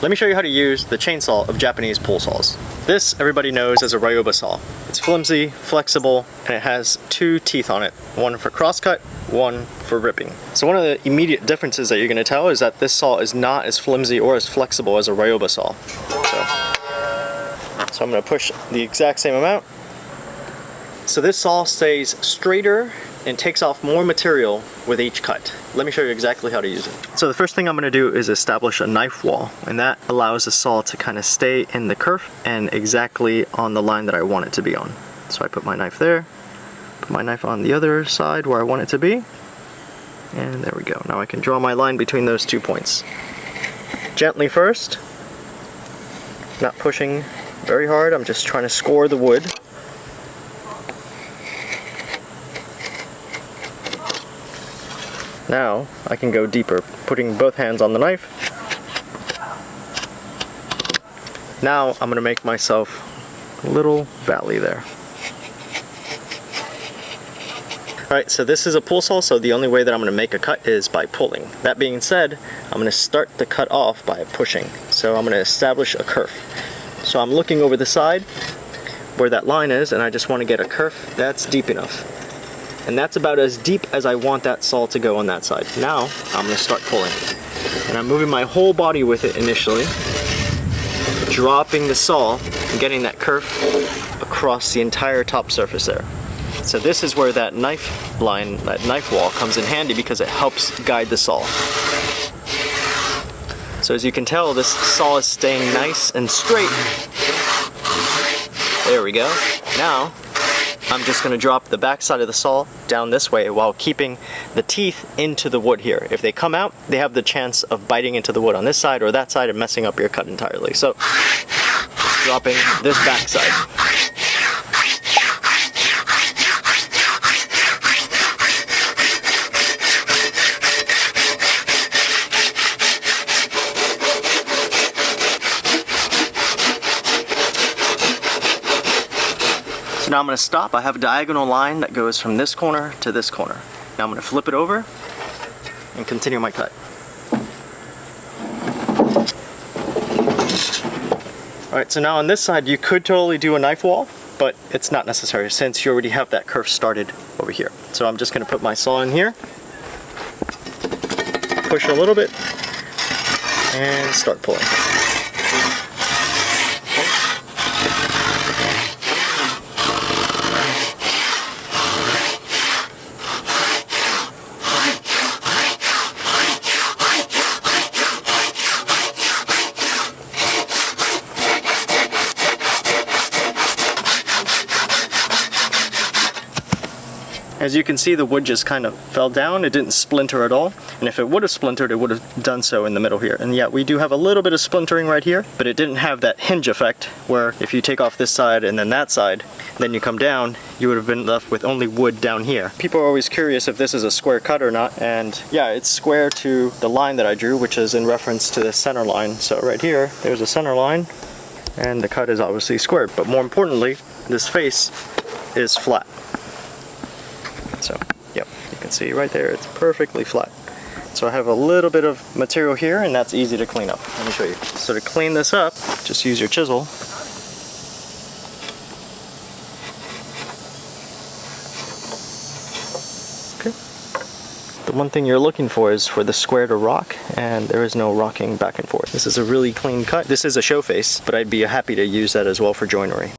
Let me show you how to use the chainsaw of Japanese pull saws. This everybody knows as a ryoba saw. It's flimsy, flexible, and it has two teeth on it. One for crosscut, one for ripping. So one of the immediate differences that you're going to tell is that this saw is not as flimsy or as flexible as a ryoba saw. So I'm going to push the exact same amount. So this saw stays straighter and takes off more material with each cut. Let me show you exactly how to use it. So the first thing I'm going to do is establish a knife wall, and that allows the saw to kind of stay in the kerf and exactly on the line that I want it to be on. So I put my knife there, put my knife on the other side where I want it to be, and there we go. Now I can draw my line between those 2 points. Gently first, not pushing very hard, I'm just trying to score the wood. Now I can go deeper, putting both hands on the knife. Now I'm going to make myself a little valley there. Alright, so this is a pull saw, so the only way that I'm going to make a cut is by pulling. That being said, I'm going to start the cut off by pushing. So I'm going to establish a kerf. So I'm looking over the side where that line is, and I just want to get a kerf that's deep enough. And that's about as deep as I want that saw to go on that side. Now, I'm going to start pulling. And I'm moving my whole body with it initially, dropping the saw and getting that kerf across the entire top surface there. So this is where that knife line, that knife wall comes in handy because it helps guide the saw. So as you can tell, this saw is staying nice and straight. There we go. Now, I'm just going to drop the back side of the saw down this way while keeping the teeth into the wood here. If they come out, they have the chance of biting into the wood on this side or that side and messing up your cut entirely. So, dropping this back side. So now I'm going to stop. I have a diagonal line that goes from this corner to this corner. Now I'm going to flip it over and continue my cut. Alright, so now on this side you could totally do a knife wall, but it's not necessary since you already have that kerf started over here. So I'm just going to put my saw in here, push a little bit, and start pulling. As you can see, the wood just kind of fell down. It didn't splinter at all. And if it would have splintered, it would have done so in the middle here. And yeah, we do have a little bit of splintering right here, but it didn't have that hinge effect where if you take off this side and then that side, then you come down, you would have been left with only wood down here. People are always curious if this is a square cut or not. And yeah, it's square to the line that I drew, which is in reference to the center line. So right here, there's a center line, and the cut is obviously squared. But more importantly, this face is flat. So, yep, you can see right there, it's perfectly flat. So I have a little bit of material here, and that's easy to clean up. Let me show you. So to clean this up, just use your chisel. Okay. The one thing you're looking for is for the square to rock, and there is no rocking back and forth. This is a really clean cut. This is a show face, but I'd be happy to use that as well for joinery.